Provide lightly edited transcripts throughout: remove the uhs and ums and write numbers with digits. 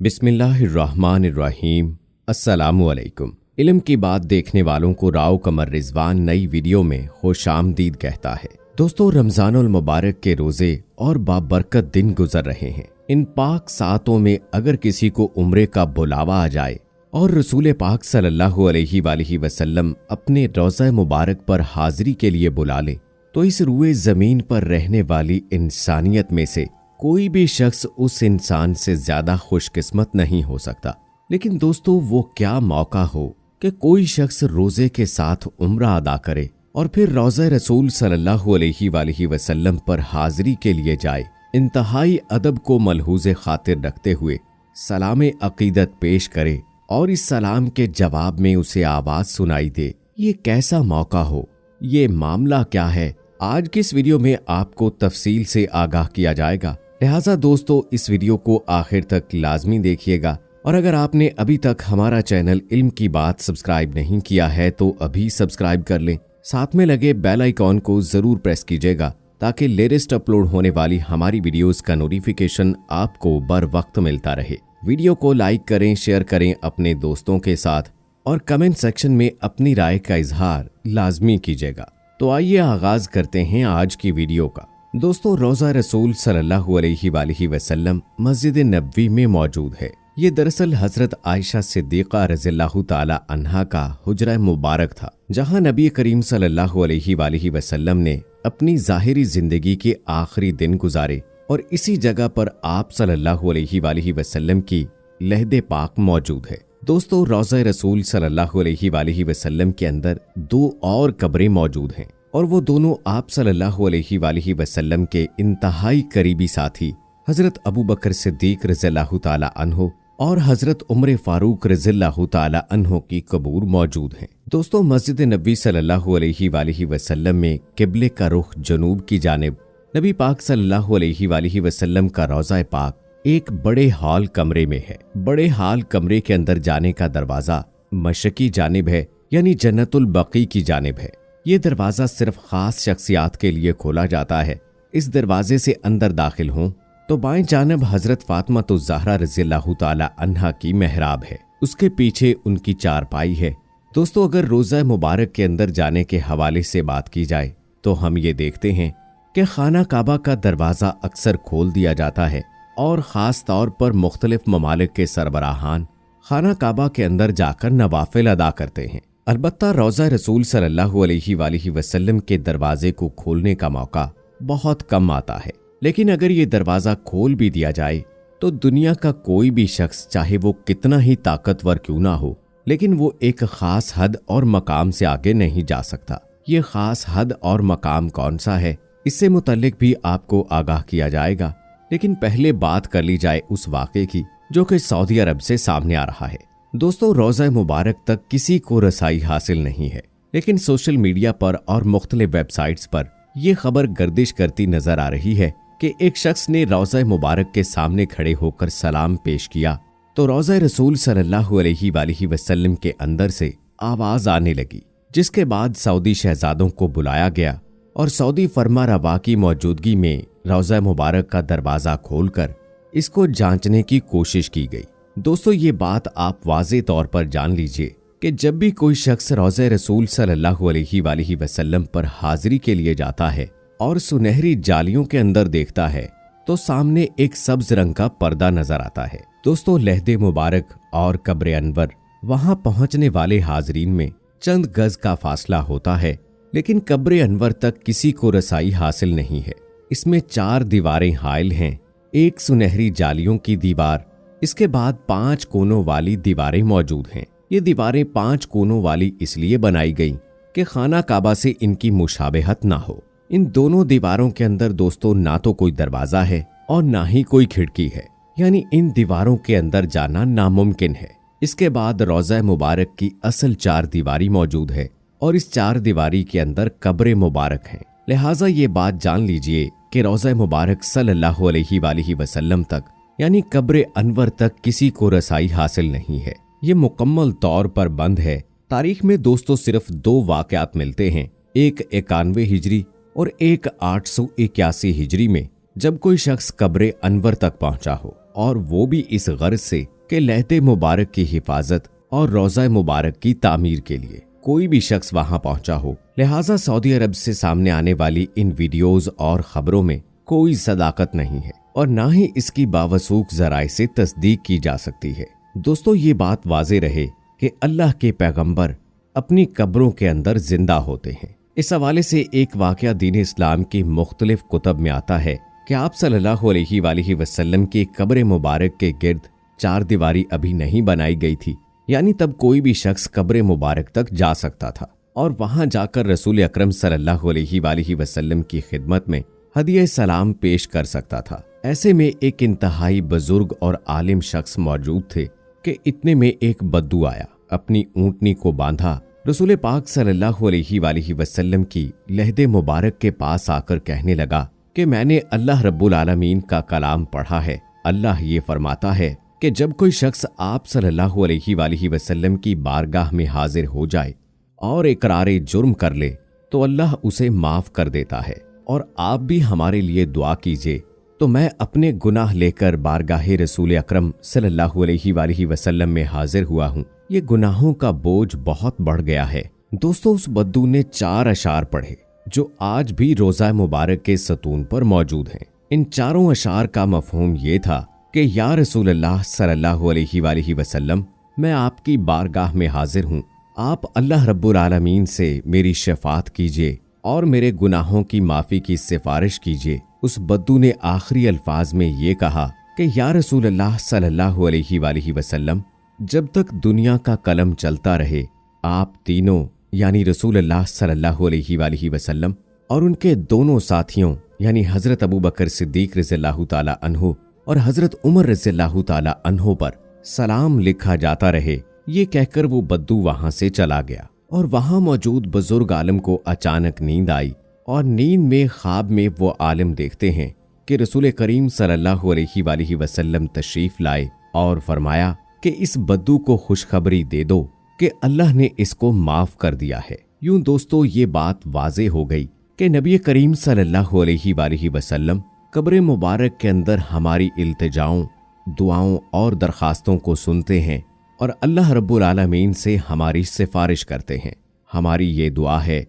बिस्मिल्लाहिर्रहमानिर्रहीम। अस्सलामुअलैकुम। इल्म की बात देखने वालों को राव कमर रिजवान नई वीडियो में खुशामदीद कहता है। दोस्तों, रमजानुल मुबारक के रोजे और बाबरकत दिन गुजर रहे हैं। इन पाक सातों में अगर किसी को उम्रे का बुलावा आ जाए और रसूल पाक सल्लल्लाहु अलैहि वसल्लम अपने रोज़ा मुबारक पर हाजिरी के लिए बुला ले, तो इस रुए जमीन पर रहने वाली इंसानियत में से कोई भी शख्स उस इंसान से ज्यादा खुशकिस्मत नहीं हो सकता। लेकिन दोस्तों, वो क्या मौका हो कि कोई शख्स रोजे के साथ उम्रा अदा करे और फिर रोज़ा रसूल सल्लल्लाहु अलैहि वसल्लम पर हाजिरी के लिए जाए, इंतहाई अदब को मलहूज़े खातिर रखते हुए सलाम अकीदत पेश करे और इस सलाम के जवाब में उसे आवाज सुनाई दे। ये कैसा मौका हो, ये मामला क्या है, आज की इस वीडियो में आपको तफसील से आगाह किया जाएगा। लिहाजा दोस्तों, इस वीडियो को आखिर तक लाजमी देखिएगा और अगर आपने अभी तक हमारा चैनल इल्म की बात सब्सक्राइब नहीं किया है तो अभी सब्सक्राइब कर लें। साथ में लगे बेल आइकॉन को जरूर प्रेस कीजिएगा ताकि लेटेस्ट अपलोड होने वाली हमारी वीडियोस का नोटिफिकेशन आपको बर वक्त मिलता रहे। वीडियो को लाइक करें, शेयर करें अपने दोस्तों के साथ और कमेंट सेक्शन में अपनी राय का इजहार लाजमी कीजिएगा। तो आइए आगाज करते हैं आज की वीडियो का। दोस्तों, रोज़ा रसूल सल्लल्लाहु अलैहि वसल्लम मस्जिद नबवी में मौजूद है। ये दरअसल हजरत आयशा सिद्दीक़ा रज़ियल्लाहु ताला अन्हा का हुजरा मुबारक था, जहां नबी करीम सल्लल्लाहु अलैहि वसल्लम ने अपनी ज़ाहिरी जिंदगी के आखिरी दिन गुजारे और इसी जगह पर आप सल्लल्लाहु अलैहि वसल्लम की लहदे पाक मौजूद है। दोस्तों, रोज़ा रसूल सल्लल्लाहु अलैहि वसल्लम के अंदर दो और कब्रें मौजूद हैं और वो दोनों आप सल्लल्लाहु अलैहि वसल्लम के इंतहाई करीबी साथी हजरत अबू बकर सिद्दीक रज़ियल्लाहु ताला अन्हो और हजरत उमर फारूक रज़ियल्लाहु ताला अन्हो की कब्र मौजूद हैं। दोस्तों, मस्जिद नबी सल्लल्लाहु अलैहि वसल्लम में किबले का रुख जनूब की जानिब नबी पाक सल्लल्लाहु अलैहि वसल्लम का रोज़ा पाक एक बड़े हॉल कमरे में है। बड़े हॉल कमरे के अंदर जाने का दरवाजा मशरकी जानिब है, यानी जन्नतुल बकी की जानिब है। ये दरवाजा सिर्फ खास शख्सियात के लिए खोला जाता है। इस दरवाजे से अंदर दाखिल हों तो बाएं जानिब हजरत फातिमातुज़ ज़हरा रज़ियल्लाहु ताला अन्हा की मेहराब है, उसके पीछे उनकी चारपाई है। दोस्तों, अगर रोज़ा मुबारक के अंदर जाने के हवाले से बात की जाए तो हम ये देखते हैं कि खाना काबा का दरवाजा अक्सर खोल दिया जाता है और ख़ास तौर पर मुख्तलिफ ममालिक के सरबराहान खाना काबा के अंदर जाकर नवाफिल अदा करते हैं। अलबत्ता रोज़ा रसूल सल्लल्लाहु अलैहि वसल्लम के दरवाजे को खोलने का मौका बहुत कम आता है। लेकिन अगर ये दरवाज़ा खोल भी दिया जाए तो दुनिया का कोई भी शख्स, चाहे वो कितना ही ताकतवर क्यों ना हो, लेकिन वो एक ख़ास हद और मकाम से आगे नहीं जा सकता। ये ख़ास हद और मकाम कौन सा है, इससे मुतल्लिक भी आपको आगाह किया जाएगा। लेकिन पहले बात कर ली जाए उस वाक़े की जो कि सऊदी अरब से सामने आ रहा है। दोस्तों, रोज़ा मुबारक तक किसी को रसाई हासिल नहीं है, लेकिन सोशल मीडिया पर और मुख्तलिफ वेबसाइट्स पर यह खबर गर्दिश करती नजर आ रही है कि एक शख्स ने रोज़ा मुबारक के सामने खड़े होकर सलाम पेश किया तो रोज़ा रसूल सल्लल्लाहु अलैहि वसल्लम के अंदर से आवाज आने लगी, जिसके बाद सऊदी शहजादों को बुलाया गया और सऊदी फरमा रवा की मौजूदगी में रोज़ा मुबारक का दरवाजा खोलकर इसको जांचने की कोशिश की गई। दोस्तों, ये बात आप वाज़े तौर पर जान लीजिए कि जब भी कोई शख्स रोज़ा रसूल सल्लल्लाहु अलैहि वसल्लम पर हाजिरी के लिए जाता है और सुनहरी जालियों के अंदर देखता है तो सामने एक सब्ज रंग का पर्दा नजर आता है। दोस्तों, लहदे मुबारक और कब्र अनवर, वहां पहुंचने वाले हाजरीन में चंद गज का फासला होता है, लेकिन कब्र अनवर तक किसी को रसाई हासिल नहीं है। इसमें 4 दीवारें हाइल हैं, एक सुनहरी जालियों की दीवार, इसके बाद 5 कोनों वाली दीवारें मौजूद हैं। ये दीवारें 5 कोनों वाली इसलिए बनाई गई कि खाना काबा से इनकी मुशाबहत ना हो। इन दोनों दीवारों के अंदर दोस्तों ना तो कोई दरवाजा है और ना ही कोई खिड़की है, यानी इन दीवारों के अंदर जाना नामुमकिन है। इसके बाद रोज़ा मुबारक की असल 4 दीवारी मौजूद है और इस 4 दीवारी के अंदर कब्र मुबारक है। लिहाजा ये बात जान लीजिए कि रोज़ा मुबारक सल्लल्लाहु अलैहि वसल्लम तक, यानी कब्र अनवर तक किसी को रसाई हासिल नहीं है। ये मुकम्मल तौर पर बंद है। तारीख में दोस्तों सिर्फ 2 वाक़यात मिलते हैं, एक 91 हिजरी और एक 881 हिजरी में, जब कोई शख्स कब्र अनवर तक पहुंचा हो और वो भी इस गर्ज से कि लहदे मुबारक की हिफाजत और रोज़ा मुबारक की तामीर के लिए कोई भी शख्स वहां पहुंचा हो। लिहाजा सऊदी अरब से सामने आने वाली इन वीडियोज और खबरों में कोई सदाकत नहीं है और ना ही इसकी बावसूख जराए से तस्दीक की जा सकती है। दोस्तों, ये बात वाज़े रहे कि अल्लाह के पैगंबर अपनी कब्रों के अंदर जिंदा होते हैं। इस हवाले से एक वाक़या दीन इस्लाम की मुख्तलिफ कुतब में आता है कि आप सल्लल्लाहु अलैहि वसल्लम की कब्र मुबारक के गिर्द चार दीवारी अभी नहीं बनाई गई थी, यानी तब कोई भी शख्स कब्र मुबारक तक जा सकता था और वहां जाकर रसूल अकरम सल्लल्लाहु अलैहि वसल्लम की खिदमत में हदिया सलाम पेश कर सकता था। ऐसे में एक इंतहाई बुजुर्ग और आलिम शख्स मौजूद थे कि इतने में एक बद्दू आया, अपनी ऊंटनी को बांधा, रसूल पाक सल्लल्लाहु अलैहि वसल्लम की लहदे मुबारक के पास आकर कहने लगा कि मैंने अल्लाह रब्बुल आलमीन का कलाम पढ़ा है। अल्लाह ये फरमाता है कि जब कोई शख्स आप सल्लल्लाहु अलैहि वसल्लम की बारगाह में हाजिर हो जाए और इकरारे जुर्म कर ले तो अल्लाह उसे माफ कर देता है। और आप भी हमारे लिए दुआ कीजिए। तो मैं अपने गुनाह लेकर बारगाहे रसूल अकरम सल्लल्लाहु अलैहि वसल्लम में हाजिर हुआ हूँ। ये गुनाहों का बोझ बहुत बढ़ गया है। दोस्तों, उस बद्दू ने 4 अशार पढ़े जो आज भी रोज़ा मुबारक के सतून पर मौजूद हैं। इन चारों अशार का मफहूम ये था कि या रसूल अल्लाह सल्लल्लाहु अलैहि वसल्लम, मैं आपकी बारगाह में हाजिर हूँ। आप अल्लाह रब्बुल आलमीन से मेरी शफाअत कीजिए और मेरे गुनाहों की माफ़ी की सिफारिश कीजिए। उस बद्दू ने आखिरी अल्फाज में ये कहा कि या रसूल अल्लाह सल्लल्लाहु अलैहि वसल्लम, जब तक दुनिया का कलम चलता रहे आप तीनों यानी रसूल अल्लाह सल्लल्लाहु अलैहि वसल्लम और उनके दोनों साथियों यानी हज़रत अबू बकर सिद्दीक रज़ियल्लाहु ताला अन्हु और हज़रत उमर रज़ियल्लाहु ताला अन्हु पर सलाम लिखा जाता रहे। ये कहकर वो बद्दू वहां से चला गया और वहां मौजूद बुजुर्ग आलिम को अचानक नींद आई और नींद में ख्वाब में वो आलिम देखते हैं कि रसूल करीम सल्लल्लाहु अलैहि वसल्लम तशरीफ लाए और फरमाया कि इस बद्दू को खुशखबरी दे दो कि अल्लाह ने इसको माफ कर दिया है। यूं दोस्तों, ये बात वाज़े हो गई कि नबी करीम सल्लल्लाहु अलैहि वसल्लम कब्र मुबारक के अंदर हमारी इल्तिजाओं, दुआओं और दरखास्तों को सुनते हैं और अल्लाह रब्बुल आलमीन से हमारी सिफारिश करते हैं। हमारी ये दुआ है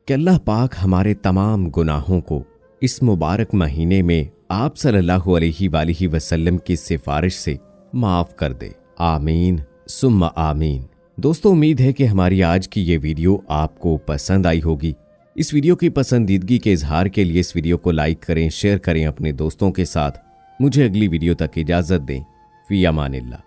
कि अल्लाह पाक हमारे तमाम गुनाहों को इस मुबारक महीने में आप सल्लल्लाहु अलैहि वसल्लम की सिफारिश से माफ कर दे। आमीन सुम्मा आमीन। दोस्तों, उम्मीद है कि हमारी आज की ये वीडियो आपको पसंद आई होगी। इस वीडियो की पसंदीदगी के इजहार के लिए इस वीडियो को लाइक करें, शेयर करें अपने दोस्तों के साथ। मुझे अगली वीडियो तक इजाज़त दें। फी अमानिल्लाह।